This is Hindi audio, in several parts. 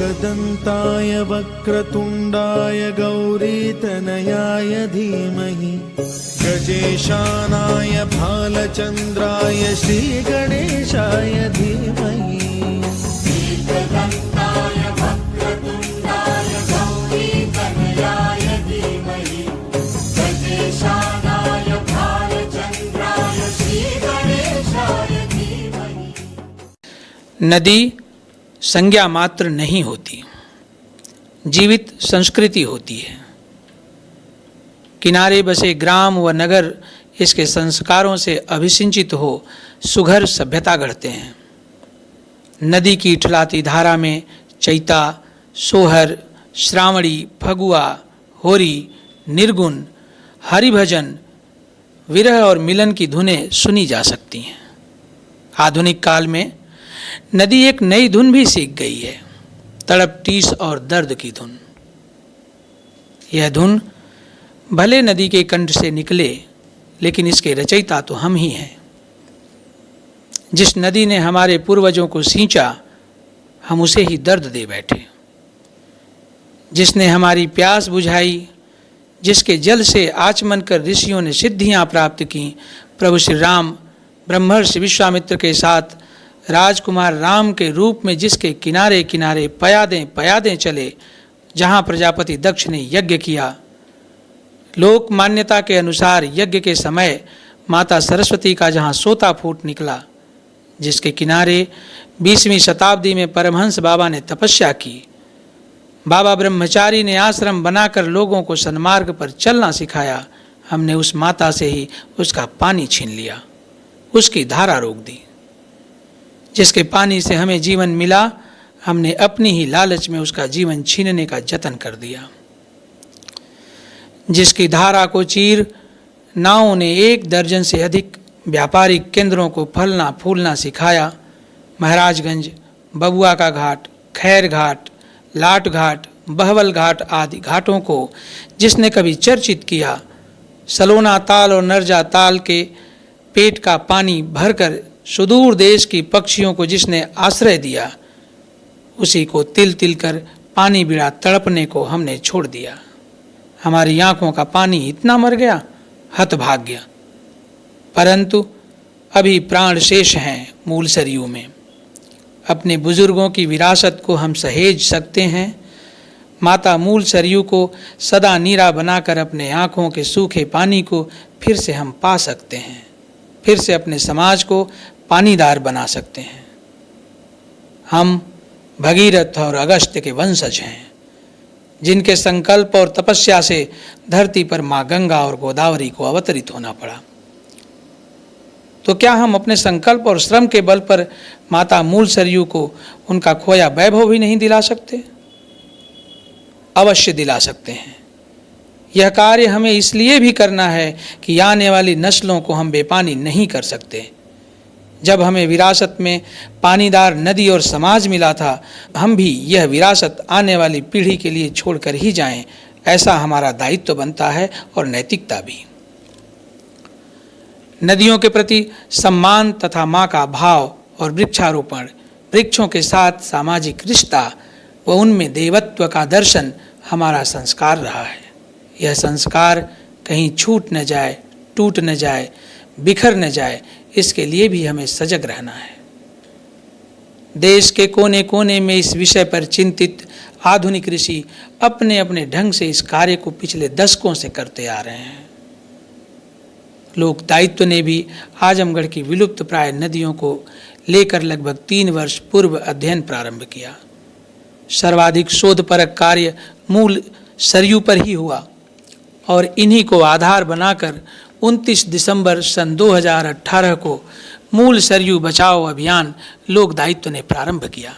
एकदन्ताय वक्रतुण्डाय गौरीतनयाय धीमहि गजेशानाय भालचन्द्राय श्रीगणेशाय धीमहि। एकदन्ताय वक्रतुण्डाय गौरीतनयाय धीमहि गजेशानाय भालचन्द्राय श्रीगणेशाय धीमहि। नदी संज्ञा मात्र नहीं होती, जीवित संस्कृति होती है। किनारे बसे ग्राम व नगर इसके संस्कारों से अभिसिंचित हो सुघर सभ्यता गढ़ते हैं। नदी की ठुलाती धारा में चैता, सोहर, श्रावणी, फगुआ, होरी, निर्गुण, हरिभजन, विरह और मिलन की धुनें सुनी जा सकती हैं। आधुनिक काल में नदी एक नई धुन भी सीख गई है, तड़प, टीस और दर्द की धुन। यह धुन भले नदी के कंठ से निकले, लेकिन इसके रचयिता तो हम ही हैं। जिस नदी ने हमारे पूर्वजों को सींचा, हम उसे ही दर्द दे बैठे। जिसने हमारी प्यास बुझाई, जिसके जल से आचमन कर ऋषियों ने सिद्धियां प्राप्त की, प्रभु श्री राम ब्रह्मर्षि विश्वामित्र के साथ राजकुमार राम के रूप में जिसके किनारे किनारे पयादें चले, जहाँ प्रजापति दक्ष ने यज्ञ किया, लोक मान्यता के अनुसार यज्ञ के समय माता सरस्वती का जहाँ सोता फूट निकला, जिसके किनारे 20वीं शताब्दी में परमहंस बाबा ने तपस्या की, बाबा ब्रह्मचारी ने आश्रम बनाकर लोगों को सन्मार्ग पर चलना सिखाया, हमने उस माता से ही उसका पानी छीन लिया, उसकी धारा रोक दी। जिसके पानी से हमें जीवन मिला, हमने अपनी ही लालच में उसका जीवन छीनने का जतन कर दिया। जिसकी धारा को चीर नावों ने 1 दर्जन से अधिक व्यापारिक केंद्रों को फलना फूलना सिखाया, महाराजगंज, बबुआ का घाट, खैर घाट, लाट घाट, बहवल घाट आदि घाटों को जिसने कभी चर्चित किया, सलोना ताल और नरजा ताल के पेट का पानी भरकर सुदूर देश की पक्षियों को जिसने आश्रय दिया, उसी को तिल तिल कर पानी बिना तड़पने को हमने छोड़ दिया। हमारी आंखों का पानी इतना मर गया, हतभाग्य। परंतु अभी प्राण शेष हैं मूल सरयू में। अपने बुजुर्गों की विरासत को हम सहेज सकते हैं। माता मूल सरयू को सदा नीरा बनाकर अपने आँखों के सूखे पानी को फिर से हम पा सकते हैं, फिर से अपने समाज को पानीदार बना सकते हैं। हम भगीरथ और अगस्त्य के वंशज हैं, जिनके संकल्प और तपस्या से धरती पर माँ गंगा और गोदावरी को अवतरित होना पड़ा। तो क्या हम अपने संकल्प और श्रम के बल पर माता मूल सरयू को उनका खोया वैभव भी नहीं दिला सकते? अवश्य दिला सकते हैं। यह कार्य हमें इसलिए भी करना है कि आने वाली नस्लों को हम बेपानी नहीं कर सकते। जब हमें विरासत में पानीदार नदी और समाज मिला था, हम भी यह विरासत आने वाली पीढ़ी के लिए छोड़कर ही जाएं, ऐसा हमारा दायित्व बनता है और नैतिकता भी। नदियों के प्रति सम्मान तथा माँ का भाव और वृक्षारोपण, वृक्षों के साथ सामाजिक रिश्ता व उनमें देवत्व का दर्शन हमारा संस्कार रहा है। यह संस्कार कहीं छूट न जाए, टूट न जाए, बिखर न जाए, इसके लिए भी हमें सजग रहना है। देश के कोने कोने में इस विषय पर चिंतित आधुनिक ऋषि अपने अपने ढंग से इस कार्य को पिछले दशकों से करते आ रहे हैं। लोक दायित्व ने भी आजमगढ़ की विलुप्त प्राय नदियों को लेकर लगभग 3 वर्ष पूर्व अध्ययन प्रारंभ किया। सर्वाधिक शोधपरक कार्य मूल सरयू पर ही हुआ और इन्हीं को आधार बनाकर 29 दिसंबर सन 2018 को मूल सरयू बचाओ अभियान लोक दायित्व ने प्रारंभ किया।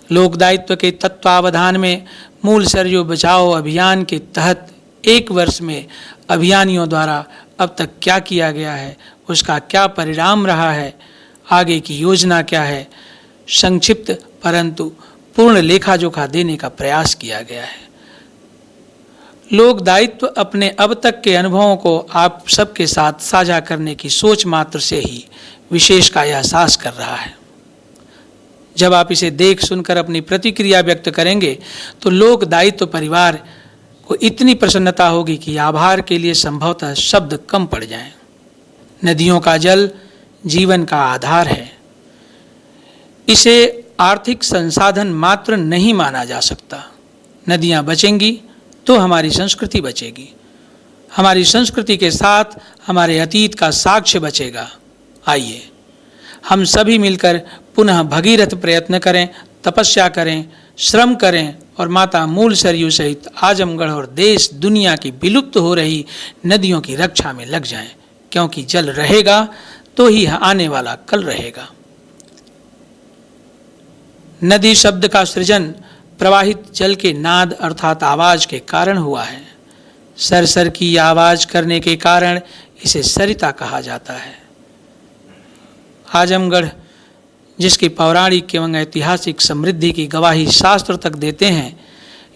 लोक दायित्व के तत्वावधान में मूल सरयू बचाओ अभियान के तहत 1 वर्ष में अभियानियों द्वारा अब तक क्या किया गया है, उसका क्या परिणाम रहा है, आगे की योजना क्या है, संक्षिप्त परंतु पूर्ण लेखा जोखा देने का प्रयास किया गया है। लोक दायित्व अपने अब तक के अनुभवों को आप सबके साथ साझा करने की सोच मात्र से ही विशेष का एहसास कर रहा है। जब आप इसे देख सुनकर अपनी प्रतिक्रिया व्यक्त करेंगे तो लोक दायित्व परिवार को इतनी प्रसन्नता होगी कि आभार के लिए संभवतः शब्द कम पड़ जाएं। नदियों का जल जीवन का आधार है। इसे आर्थिक संसाधन मात्र नहीं माना जा सकता। नदियां बचेंगी तो हमारी संस्कृति बचेगी। हमारी संस्कृति के साथ हमारे अतीत का साक्ष्य बचेगा। आइए हम सभी मिलकर पुनः भगीरथ प्रयत्न करें, तपस्या करें, श्रम करें और माता मूल सरयू सहित आजमगढ़ और देश दुनिया की विलुप्त हो रही नदियों की रक्षा में लग जाएं, क्योंकि जल रहेगा तो ही आने वाला कल रहेगा। नदी शब्द का सृजन प्रवाहित जल के नाद अर्थात आवाज के कारण हुआ है। सरसर की आवाज करने के कारण इसे सरिता कहा जाता है। आजमगढ़ जिसकी पौराणिक एवं ऐतिहासिक समृद्धि की गवाही शास्त्र तक देते हैं,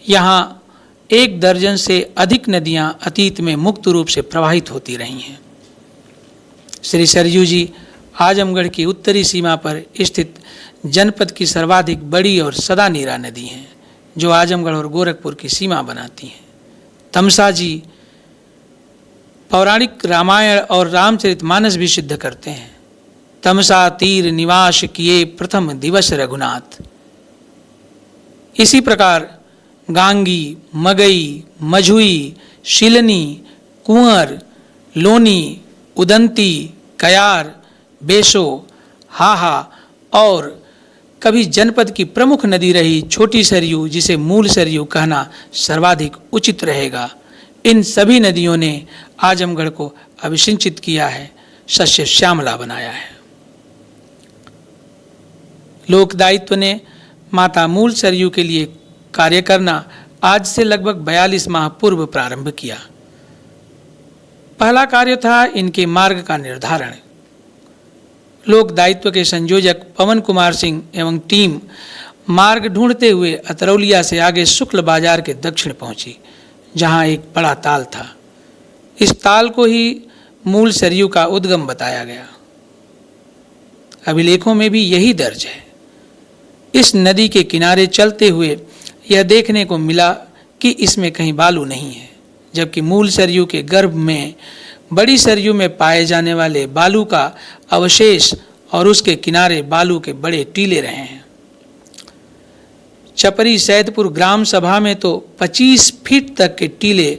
यहाँ 1 दर्जन से अधिक नदियाँ अतीत में मुक्त रूप से प्रवाहित होती रही हैं। श्री सरयू जी आजमगढ़ की उत्तरी सीमा पर स्थित जनपद की सर्वाधिक बड़ी और सदा नीरा नदी हैं, जो आजमगढ़ और गोरखपुर की सीमा बनाती हैं। तमसा जी पौराणिक रामायण और रामचरितमानस भी सिद्ध करते हैं। तमसा तीर निवास किए प्रथम दिवस रघुनाथ। इसी प्रकार गांगी, मगई, मझुई, शिलनी, कुंवर, लोनी, उदंती, कयार, बेसो, हाहा और कभी जनपद की प्रमुख नदी रही छोटी सरयू, जिसे मूल सरयू कहना सर्वाधिक उचित रहेगा। इन सभी नदियों ने आजमगढ़ को अभिसिंचित किया है, सस्य श्यामला बनाया है। लोक दायित्व ने माता मूल सरयू के लिए कार्य करना आज से लगभग 42 माह पूर्व प्रारंभ किया। पहला कार्य था इनके मार्ग का निर्धारण। लोक दायित्व के संयोजक पवन कुमार सिंह एवं टीम मार्ग ढूंढते हुए अतरौलिया से आगे शुक्ल बाजार के दक्षिण पहुंची, जहां एक बड़ा ताल था। इस ताल को ही मूल सरयू का उद्गम बताया गया। अभिलेखों में भी यही दर्ज है। इस नदी के किनारे चलते हुए यह देखने को मिला कि इसमें कहीं बालू नहीं है, जबकि मूल सरयू के गर्भ में बड़ी सरयू में पाए जाने वाले बालू का अवशेष और उसके किनारे बालू के बड़े टीले रहे हैं। चपरी सैदपुर ग्राम सभा में तो 25 फीट तक के टीले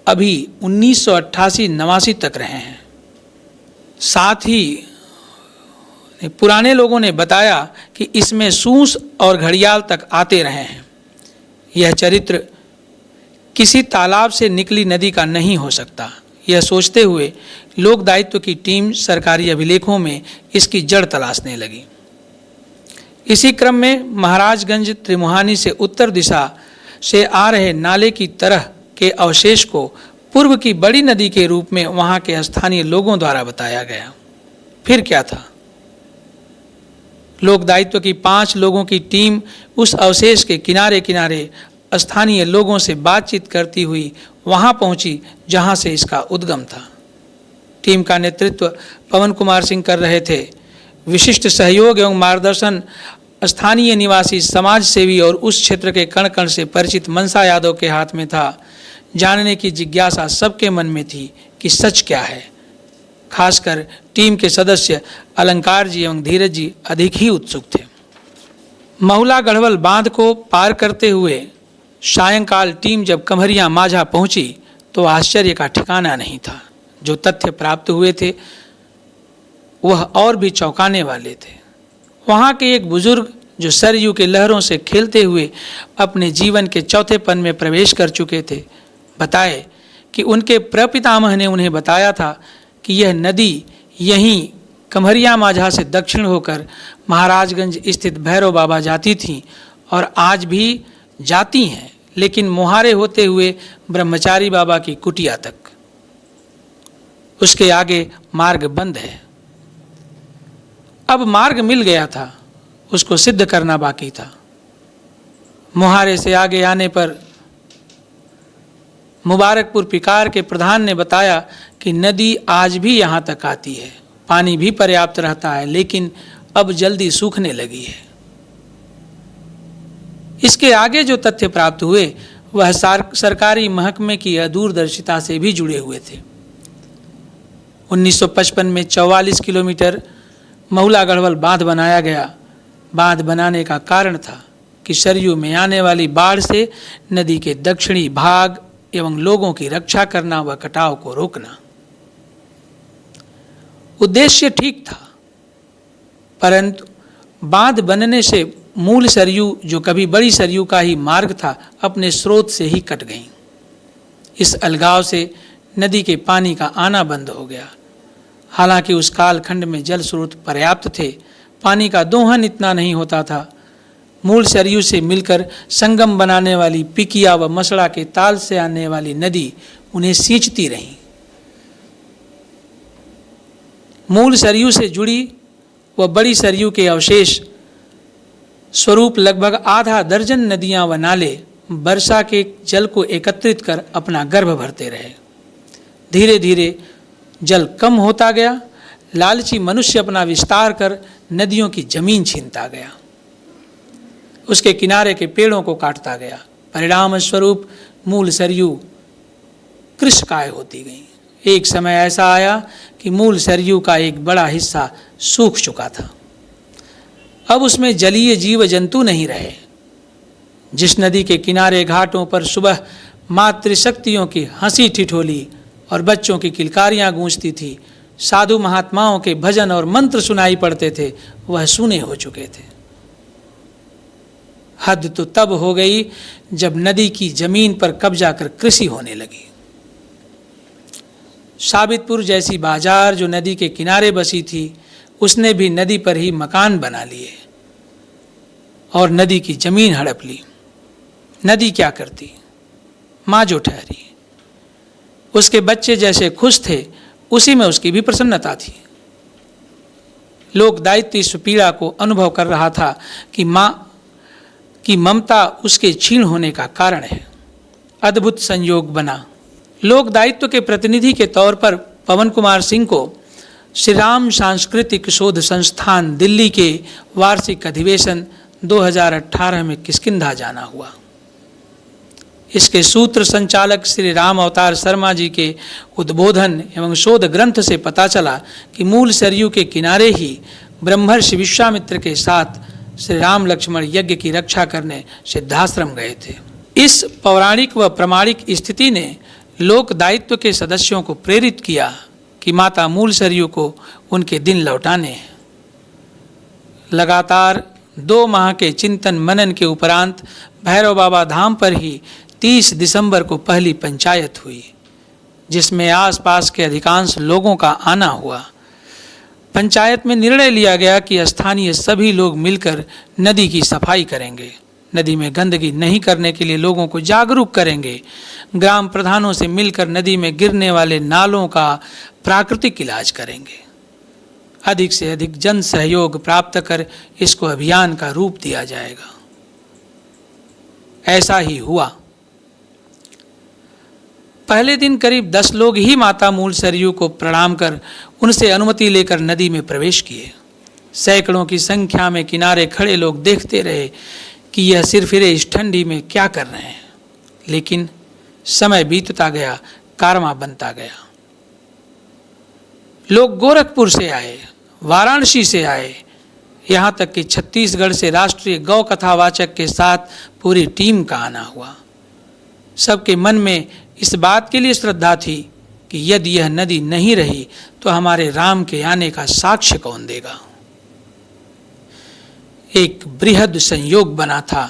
अभी 1988-89 तक रहे हैं। साथ ही पुराने लोगों ने बताया कि इसमें सूस और घड़ियाल तक आते रहे हैं। यह चरित्र किसी तालाब से निकली नदी का नहीं हो सकता। यह सोचते हुए लोक दायित्व की टीम सरकारी अभिलेखों में इसकी जड़ तलाशने लगी। इसी क्रम में महाराजगंज त्रिमुहानी से उत्तर दिशा से आ रहे नाले की तरह के अवशेष को पूर्व की बड़ी नदी के रूप में वहां के स्थानीय लोगों द्वारा बताया गया। फिर क्या था? लोक दायित्व की 5 लोगों की टीम उस अवशेष के किनारे किनारे स्थानीय लोगों से बातचीत करती हुई वहां पहुंची जहां से इसका उद्गम था। टीम का नेतृत्व पवन कुमार सिंह कर रहे थे। विशिष्ट सहयोग एवं मार्गदर्शन स्थानीय निवासी समाज सेवी और उस क्षेत्र के कण कण से परिचित मनसा यादव के हाथ में था। जानने की जिज्ञासा सबके मन में थी कि सच क्या है। खासकर टीम के सदस्य अलंकार जी एवं धीरज जी अधिक ही उत्सुक थे। महुला गढ़वल बांध को पार करते हुए सायंकाल टीम जब कमरिया माझा पहुंची तो आश्चर्य का ठिकाना नहीं था। जो तथ्य प्राप्त हुए थे वह और भी चौंकाने वाले थे। वहाँ के एक बुजुर्ग जो सरयू के लहरों से खेलते हुए अपने जीवन के चौथेपन में प्रवेश कर चुके थे, बताए कि उनके प्रपितामह ने उन्हें बताया था कि यह नदी यहीं कमरिया माझा से दक्षिण होकर महाराजगंज स्थित भैरव बाबा जाती थी और आज भी जाती हैं, लेकिन मुहारे होते हुए ब्रह्मचारी बाबा की कुटिया तक। उसके आगे मार्ग बंद है। अब मार्ग मिल गया था, उसको सिद्ध करना बाकी था। मुहारे से आगे आने पर मुबारकपुर पिकार के प्रधान ने बताया कि नदी आज भी यहाँ तक आती है, पानी भी पर्याप्त रहता है, लेकिन अब जल्दी सूखने लगी है। इसके आगे जो तथ्य प्राप्त हुए वह सरकारी महकमे की अदूरदर्शिता से भी जुड़े हुए थे। 1955 में 44 किलोमीटर महुला गढ़वाल बांध बनाया गया। बांध बनाने का कारण था कि सरयू में आने वाली बाढ़ से नदी के दक्षिणी भाग एवं लोगों की रक्षा करना व कटाव को रोकना। उद्देश्य ठीक था, परंतु बांध बनने से मूल सरयू, जो कभी बड़ी सरयू का ही मार्ग था, अपने स्रोत से ही कट गई। इस अलगाव से नदी के पानी का आना बंद हो गया। हालांकि उस कालखंड में जल स्रोत पर्याप्त थे, पानी का दोहन इतना नहीं होता था। मूल सरयू से मिलकर संगम बनाने वाली पिकिया व मसड़ा के ताल से आने वाली नदी उन्हें सींचती रही। मूल सरयू से जुड़ी व बड़ी सरयू के अवशेष स्वरूप लगभग आधा दर्जन नदियां व नाले वर्षा के जल को एकत्रित कर अपना गर्भ भरते रहे। धीरे धीरे जल कम होता गया। लालची मनुष्य अपना विस्तार कर नदियों की जमीन छीनता गया, उसके किनारे के पेड़ों को काटता गया। परिणाम स्वरूप मूल सरयू कृशकाय होती गई। एक समय ऐसा आया कि मूल सरयू का एक बड़ा हिस्सा सूख चुका था। अब उसमें जलीय जीव जंतु नहीं रहे। जिस नदी के किनारे घाटों पर सुबह मातृशक्तियों की हंसी ठिठोली और बच्चों की किलकारियां गूंजती थी, साधु महात्माओं के भजन और मंत्र सुनाई पड़ते थे, वह सूने हो चुके थे। हद तो तब हो गई जब नदी की जमीन पर कब्जा कर कृषि होने लगी। साबितपुर जैसी बाजार जो नदी के किनारे बसी थी, उसने भी नदी पर ही मकान बना लिए और नदी की जमीन हड़प ली। नदी क्या करती? माँ जो ठहरी। उसके बच्चे जैसे खुश थे, उसी में उसकी भी प्रसन्नता थी। लोक दायित्व इस पीड़ा को अनुभव कर रहा था कि माँ की ममता उसके क्षीण होने का कारण है। अद्भुत संयोग बना। लोक दायित्व के प्रतिनिधि के तौर पर पवन कुमार सिंह को श्री राम सांस्कृतिक शोध संस्थान दिल्ली के वार्षिक अधिवेशन 2018 में किष्किंधा जाना हुआ। इसके सूत्र संचालक श्री राम अवतार शर्मा जी के उद्बोधन एवं शोध ग्रंथ से पता चला कि मूल सरयू के किनारे ही ब्रह्मर्षि विश्वामित्र के साथ श्री राम लक्ष्मण यज्ञ की रक्षा करने सिद्धाश्रम गए थे। इस पौराणिक व प्रमाणिक स्थिति ने लोक दायित्व के सदस्यों को प्रेरित किया कि माता मूल सरयू को उनके दिन लौटाने हैं। लगातार 2 माह के चिंतन मनन के उपरांत भैरव बाबा धाम पर ही 30 दिसंबर को पहली पंचायत हुई, जिसमें आसपास के अधिकांश लोगों का आना हुआ। पंचायत में निर्णय लिया गया कि स्थानीय सभी लोग मिलकर नदी की सफाई करेंगे, नदी में गंदगी नहीं करने के लिए लोगों को जागरूक करेंगे, ग्राम प्रधानों से मिलकर नदी में गिरने वाले नालों का प्राकृतिक इलाज करेंगे, अधिक से अधिक जन सहयोग प्राप्त कर इसको अभियान का रूप दिया जाएगा। ऐसा ही हुआ। पहले दिन करीब 10 लोग ही माता मूल सरयू को प्रणाम कर उनसे अनुमति लेकर नदी में प्रवेश किए। सैकड़ों की संख्या में किनारे खड़े लोग देखते रहे कि यह सिरफिरे इस ठंडी में क्या कर रहे हैं, लेकिन समय बीतता गया, कारवां बनता गया। लोग गोरखपुर से आए, वाराणसी से आए, यहाँ तक कि छत्तीसगढ़ से राष्ट्रीय गौ कथावाचक के साथ पूरी टीम का आना हुआ। सबके मन में इस बात के लिए श्रद्धा थी कि यदि यह नदी नहीं रही तो हमारे राम के आने का साक्ष्य कौन देगा। एक बृहद संयोग बना था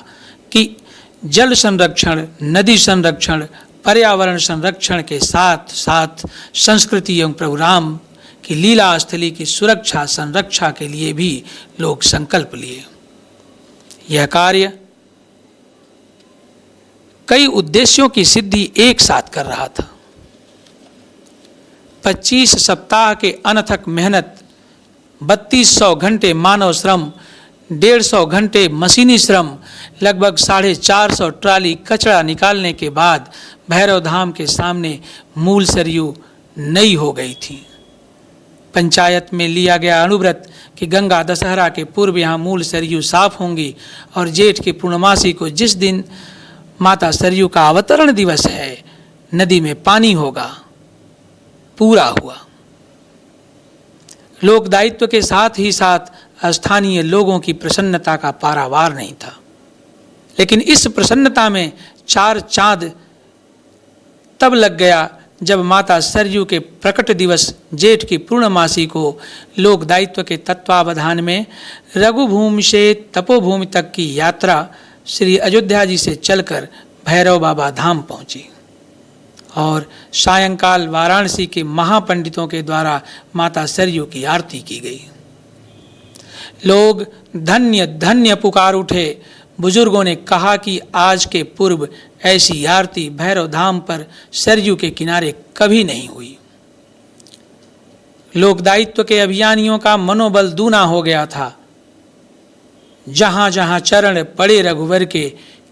कि जल संरक्षण, नदी संरक्षण, पर्यावरण संरक्षण के साथ साथ संस्कृति एवं प्रभु राम की लीला स्थली की सुरक्षा संरक्षा के लिए भी लोग संकल्प लिए। यह कार्य कई उद्देश्यों की सिद्धि एक साथ कर रहा था। 25 सप्ताह के अनथक मेहनत, 3200 घंटे मानव श्रम, 150 घंटे मशीनी श्रम, लगभग 450 ट्राली कचरा निकालने के बाद भैरव धाम के सामने मूल सरयू नई हो गई थी। पंचायत में लिया गया अनुव्रत कि गंगा दशहरा के पूर्व यहाँ मूल सरयू साफ होंगी और जेठ की पूर्णमासी को जिस दिन माता सरयू का अवतरण दिवस है नदी में पानी होगा, पूरा हुआ। लोक दायित्व के साथ ही साथ स्थानीय लोगों की प्रसन्नता का पारावार नहीं था, लेकिन इस प्रसन्नता में 4 चांद तब लग गया जब माता सरयू के प्रकट दिवस जेठ की पूर्णमासी को लोक दायित्व के तत्वावधान में रघुभूमि से तपोभूमि तक की यात्रा श्री अयोध्या जी से चलकर भैरव बाबा धाम पहुंची और सायंकाल वाराणसी के महापंडितों के द्वारा माता सरयू की आरती की गई। लोग धन्य धन्य पुकार उठे। बुजुर्गों ने कहा कि आज के पूर्व ऐसी आरती भैरव धाम पर सरयू के किनारे कभी नहीं हुई। लोक दायित्व के अभियानियों का मनोबल दूना हो गया था। जहां जहां चरण पड़े रघुवर के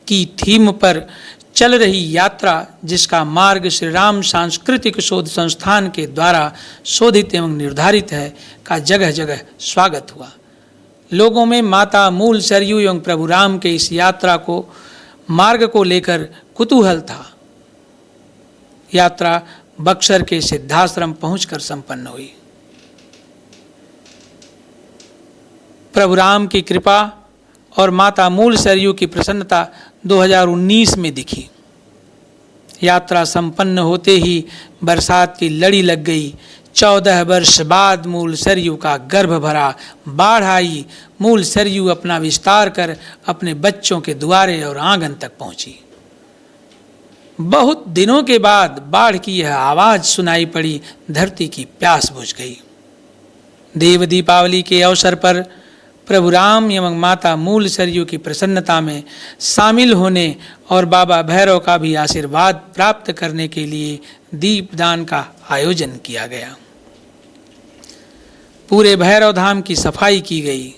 की थीम पर चल रही यात्रा, जिसका मार्ग श्री राम सांस्कृतिक शोध संस्थान के द्वारा शोधित एवं निर्धारित है, का जगह जगह स्वागत हुआ। लोगों में माता मूल सरयू एवं प्रभु राम के इस यात्रा को मार्ग को लेकर कुतूहल था। यात्रा बक्सर के सिद्धाश्रम पहुंचकर संपन्न हुई। प्रभु राम की कृपा और माता मूल सरयू की प्रसन्नता 2019 में दिखी। यात्रा संपन्न होते ही बरसात की लड़ी लग गई। 14 वर्ष बाद मूल सरयू का गर्भ भरा, बाढ़ आई। मूल सरयू अपना विस्तार कर अपने बच्चों के द्वारे और आंगन तक पहुंची। बहुत दिनों के बाद बाढ़ की यह आवाज सुनाई पड़ी। धरती की प्यास बुझ गई। देव दीपावली के अवसर पर प्रभु राम एवं माता मूल सरयू की प्रसन्नता में शामिल होने और बाबा भैरव का भी आशीर्वाद प्राप्त करने के लिए दीपदान का आयोजन किया गया। पूरे भैरव धाम की सफाई की गई।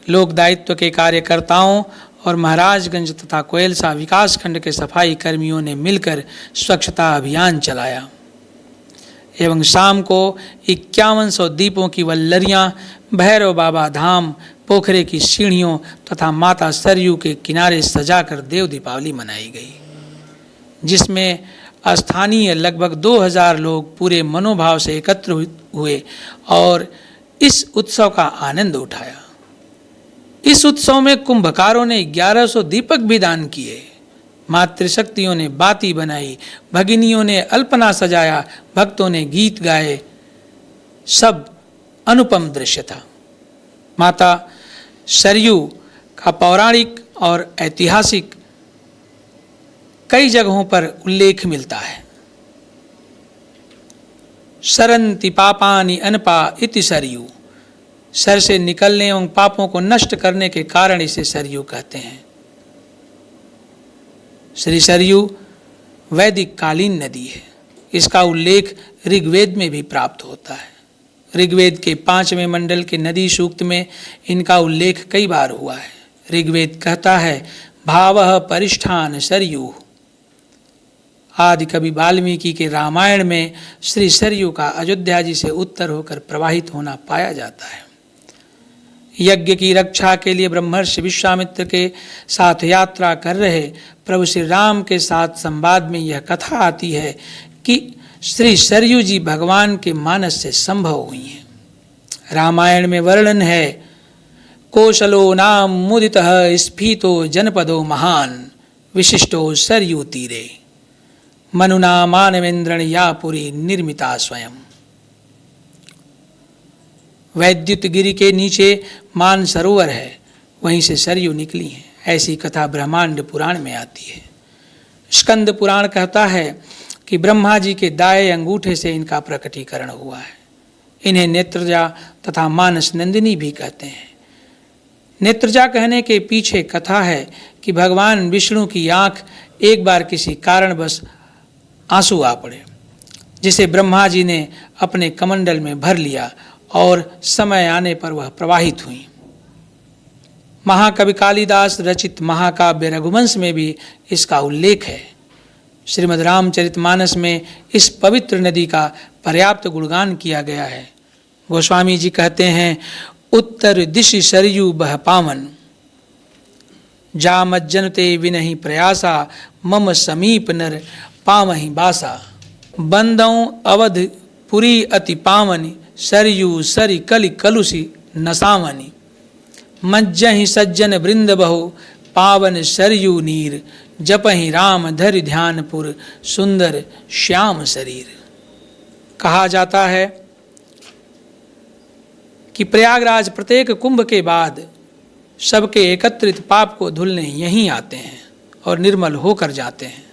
लोक दायित्व के कार्यकर्ताओं और महाराजगंज तथा कोयलसा विकास खंड के सफाई कर्मियों ने मिलकर स्वच्छता अभियान चलाया एवं शाम को 5100 दीपों की वल्लरियां भैरव बाबा धाम, पोखरे की सीढ़ियों तथा माता सरयू के किनारे सजाकर देव दीपावली मनाई गई, जिसमें स्थानीय लगभग 2000 लोग पूरे मनोभाव से एकत्र हुए और इस उत्सव का आनंद उठाया। इस उत्सव में कुंभकारों ने 1100 दीपक भी दान किए। मातृशक्तियों ने बाती बनाई, भगिनियों ने अल्पना सजाया, भक्तों ने गीत गाए। सब अनुपम दृश्य था। माता सरयू का पौराणिक और ऐतिहासिक कई जगहों पर उल्लेख मिलता है। सरन्ति पापानि अनपा इति सरयू, सर से निकलने एवं पापों को नष्ट करने के कारण इसे सरयू कहते हैं। श्री सरयू वैदिक कालीन नदी है। इसका उल्लेख ऋग्वेद में भी प्राप्त होता है। ऋग्वेद के 5वें मंडल के नदी सूक्त में इनका उल्लेख कई बार हुआ है। ऋग्वेद कहता है, भावः परिष्ठान सरयू। आदि कवि वाल्मीकि के रामायण में श्री सरयू का अयोध्या जी से उत्तर होकर प्रवाहित होना पाया जाता है। यज्ञ की रक्षा के लिए ब्रह्मर्षि विश्वामित्र के साथ यात्रा कर रहे प्रभु श्री राम के साथ संवाद में यह कथा आती है कि श्री सरयू जी भगवान के मानस से संभव हुई हैं। रामायण में वर्णन है, कौशलो नाम मुदितः स्फीतो जनपदो महान विशिष्टो सरयू तीरे मनुना मानवेन्द्रण या पुरी निर्मिता स्वयं। वैद्युत गिरि के नीचे मान सरोवर है, वहीं से सरयू निकली हैं। ऐसी कथा ब्रह्मांड पुराण में आती है। स्कंद पुराण कहता है कि ब्रह्मा जी के दाएं अंगूठे से इनका प्रकटीकरण हुआ है। इन्हें नेत्रजा तथा मानस नंदिनी भी कहते हैं। नेत्रजा कहने के पीछे कथा है कि भगवान विष्णु की आंख एक बार किसी कारणवश आंसू आ पड़े, जिसे ब्रह्मा जी ने अपने कमंडल में भर लिया और समय आने पर वह प्रवाहित हुई। महाकवि कालिदास रचित महाकाव्य रघुवंश में भी इसका उल्लेख है। श्रीमद् रामचरितमानस में इस पवित्र नदी का पर्याप्त गुणगान किया गया है। गोस्वामी जी कहते हैं, उत्तर दिशि सरयू बह पावन, जा मज्जनते विनहि प्रयासा, मम समीप नर पावहि बासा। बंदौ अवध पुरी अति पावनी, सरयू सरि कलि कलुषि नसावनी। मज्जहि सज्जन वृंद बहु, पावन सरयू नीर, जपहि राम धरि ध्यानपुर, सुंदर श्याम शरीर। कहा जाता है कि प्रयागराज प्रत्येक कुंभ के बाद सबके एकत्रित पाप को धुलने यहीं आते हैं और निर्मल होकर जाते हैं।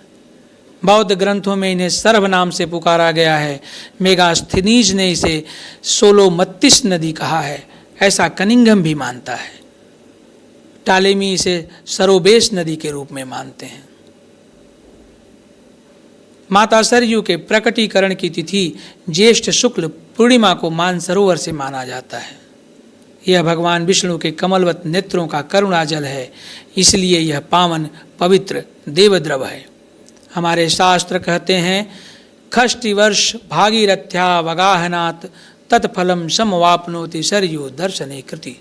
बौद्ध ग्रंथों में इन्हें सर्व नाम से पुकारा गया है। मेगास्थनीज ने इसे सोलोमत्तिस नदी कहा है, ऐसा कनिंघम भी मानता है। टालेमी इसे सरोबेश नदी के रूप में मानते हैं। माता सरयू के प्रकटीकरण की तिथि ज्येष्ठ शुक्ल पूर्णिमा को मानसरोवर से माना जाता है। यह भगवान विष्णु के कमलवत नेत्रों का करुणाजल है, इसलिए यह पावन पवित्र देवद्रव है। हमारे शास्त्र कहते हैं, खष्टि वर्ष भागीरथ्या वगाहनात् तत्फलम समवाप्नोति सरयू दर्शने कृति।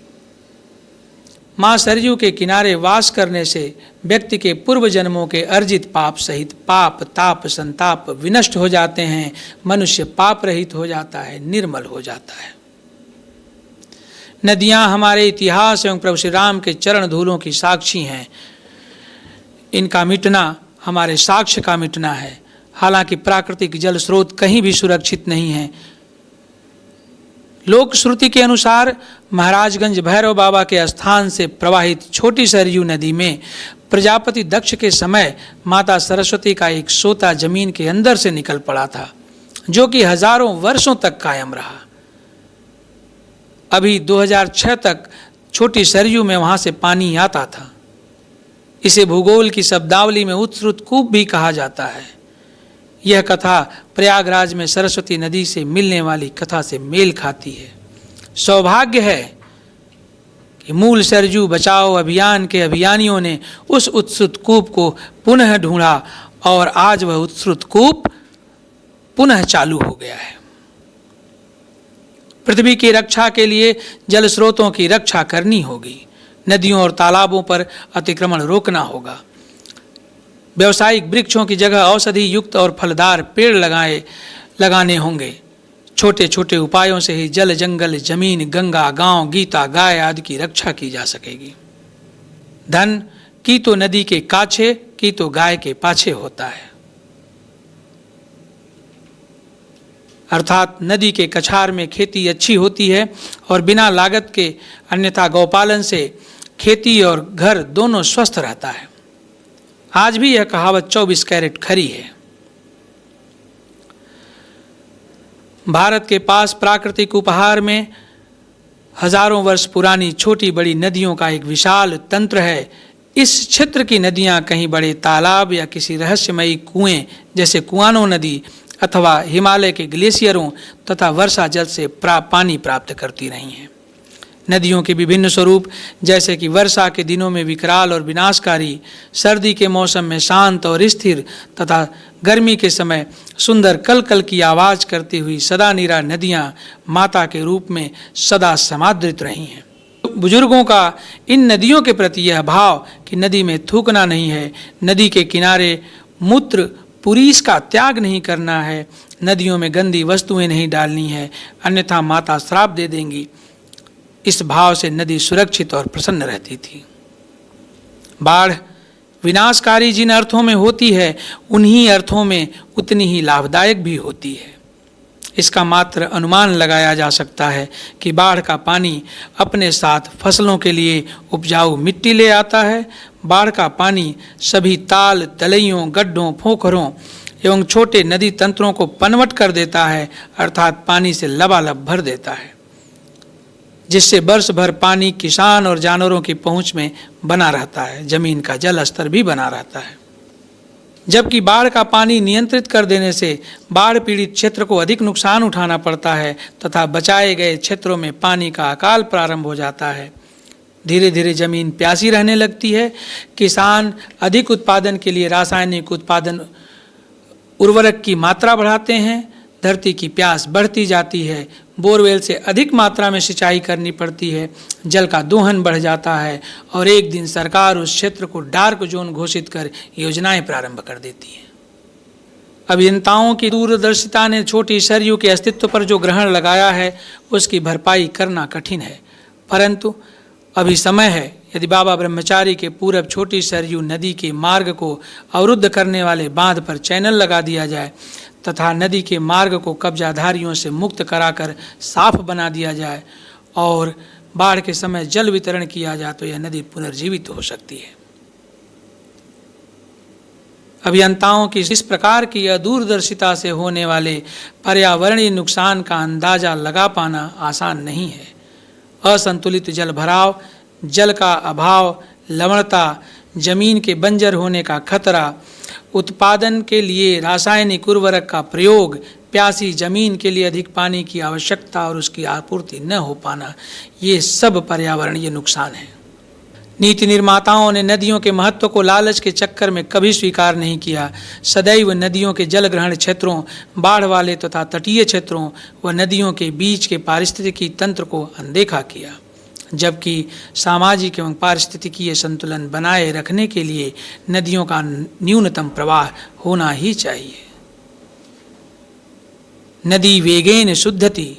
माँ सरयू के किनारे वास करने से व्यक्ति के पूर्व जन्मों के अर्जित पाप सहित पाप ताप संताप विनष्ट हो जाते हैं। मनुष्य पाप रहित हो जाता है, निर्मल हो जाता है। नदियाँ हमारे इतिहास एवं प्रभु श्री राम के चरण धूलों की साक्षी हैं। इनका मिटना हमारे साक्ष्य का मिटना है। हालांकि प्राकृतिक जल स्रोत कहीं भी सुरक्षित नहीं है। लोक श्रुति के अनुसार महाराजगंज भैरव बाबा के स्थान से प्रवाहित छोटी सरयू नदी में प्रजापति दक्ष के समय माता सरस्वती का एक सोता जमीन के अंदर से निकल पड़ा था, जो कि हजारों वर्षों तक कायम रहा। अभी 2006 तक छोटी सरयू में वहां से पानी आता था। इसे भूगोल की शब्दावली में उत्सृत कूप भी कहा जाता है। यह कथा प्रयागराज में सरस्वती नदी से मिलने वाली कथा से मेल खाती है। सौभाग्य है कि मूल सरयू बचाओ अभियान के अभियानियों ने उस उत्सृत कूप को पुनः ढूंढा और आज वह उत्सृत कूप पुनः चालू हो गया है। पृथ्वी की रक्षा के लिए जल स्रोतों की रक्षा करनी होगी। नदियों और तालाबों पर अतिक्रमण रोकना होगा। व्यावसायिक वृक्षों की जगह औषधि युक्त और फलदार पेड़ लगाने होंगे। छोटे छोटे उपायों से ही जल जंगल जमीन गंगा गांव गीता गाय आदि की रक्षा की जा सकेगी। धन की तो नदी के काछे की तो गाय के पाछे होता है। अर्थात नदी के कछार में खेती अच्छी होती है और बिना लागत के, अन्यथा गौपालन से खेती और घर दोनों स्वस्थ रहता है। आज भी यह कहावत 24 कैरेट खरी है। भारत के पास प्राकृतिक उपहार में हजारों वर्ष पुरानी छोटी बड़ी नदियों का एक विशाल तंत्र है। इस क्षेत्र की नदियां कहीं बड़े तालाब या किसी रहस्यमयी कुएं जैसे कुआनो नदी अथवा हिमालय के ग्लेशियरों तथा वर्षा जल से पानी प्राप्त करती रही हैं। नदियों के विभिन्न स्वरूप जैसे कि वर्षा के दिनों में विकराल और विनाशकारी, सर्दी के मौसम में शांत और स्थिर तथा गर्मी के समय सुंदर कल कल की आवाज़ करती हुई सदा नीरा नदियाँ माता के रूप में सदा समादृत रही हैं। बुजुर्गों का इन नदियों के प्रति यह भाव कि नदी में थूकना नहीं है, नदी के किनारे मूत्र पुरीस का त्याग नहीं करना है, नदियों में गंदी वस्तुएं नहीं डालनी है, अन्यथा माता श्राप दे देंगी। इस भाव से नदी सुरक्षित और प्रसन्न रहती थी। बाढ़ विनाशकारी जिन अर्थों में होती है, उन्हीं अर्थों में उतनी ही लाभदायक भी होती है। इसका मात्र अनुमान लगाया जा सकता है कि बाढ़ का पानी अपने साथ फसलों के लिए उपजाऊ मिट्टी ले आता है। बाढ़ का पानी सभी ताल तलैयों गड्ढों पोखरों एवं छोटे नदी तंत्रों को पनवट कर देता है, अर्थात पानी से लबालब भर देता है, जिससे वर्ष भर पानी किसान और जानवरों की पहुंच में बना रहता है। जमीन का जल स्तर भी बना रहता है। जबकि बाढ़ का पानी नियंत्रित कर देने से बाढ़ पीड़ित क्षेत्र को अधिक नुकसान उठाना पड़ता है तथा बचाए गए क्षेत्रों में पानी का अकाल प्रारंभ हो जाता है। धीरे धीरे जमीन प्यासी रहने लगती है। किसान अधिक उत्पादन के लिए रासायनिक उत्पादन उर्वरक की मात्रा बढ़ाते हैं धरती की प्यास बढ़ती जाती है, बोरवेल से अधिक मात्रा में सिंचाई करनी पड़ती है, जल का दोहन बढ़ जाता है और एक दिन सरकार उस क्षेत्र को डार्क जोन घोषित कर योजनाएं प्रारंभ कर देती है। अभियंताओं की दूरदर्शिता ने छोटी सरयू के अस्तित्व पर जो ग्रहण लगाया है उसकी भरपाई करना कठिन है, परंतु अभी समय है। यदि बाबा ब्रह्मचारी के पूरब छोटी सरयू नदी के मार्ग को अवरुद्ध करने वाले बांध पर चैनल लगा दिया जाए तथा नदी के मार्ग को कब्जाधारियों से मुक्त कराकर साफ बना दिया जाए और बाढ़ के समय जल वितरण किया जाए तो यह नदी पुनर्जीवित हो सकती है। अभियंताओं की इस प्रकार की दूरदर्शिता से होने वाले पर्यावरणीय नुकसान का अंदाजा लगा पाना आसान नहीं है। असंतुलित जल भराव, जल का अभाव, लवणता, जमीन के बंजर होने का खतरा, उत्पादन के लिए रासायनिक उर्वरक का प्रयोग, प्यासी जमीन के लिए अधिक पानी की आवश्यकता और उसकी आपूर्ति न हो पाना, ये सब पर्यावरणीय नुकसान हैं। नीति निर्माताओं ने नदियों के महत्व को लालच के चक्कर में कभी स्वीकार नहीं किया। सदैव नदियों के जल ग्रहण क्षेत्रों, बाढ़ वाले तथा तटीय क्षेत्रों व नदियों के बीच के पारिस्थितिकी तंत्र को अनदेखा किया, जबकि सामाजिक एवं पारिस्थितिकीय संतुलन बनाए रखने के लिए नदियों का न्यूनतम प्रवाह होना ही चाहिए। नदी वेगेन शुद्धति,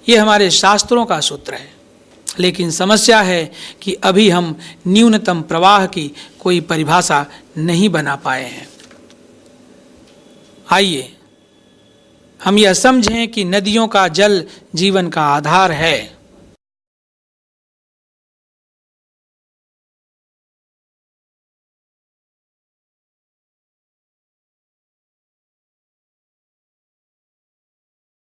ये हमारे शास्त्रों का सूत्र है, लेकिन समस्या है कि अभी हम न्यूनतम प्रवाह की कोई परिभाषा नहीं बना पाए हैं। आइए हम यह समझें कि नदियों का जल जीवन का आधार है।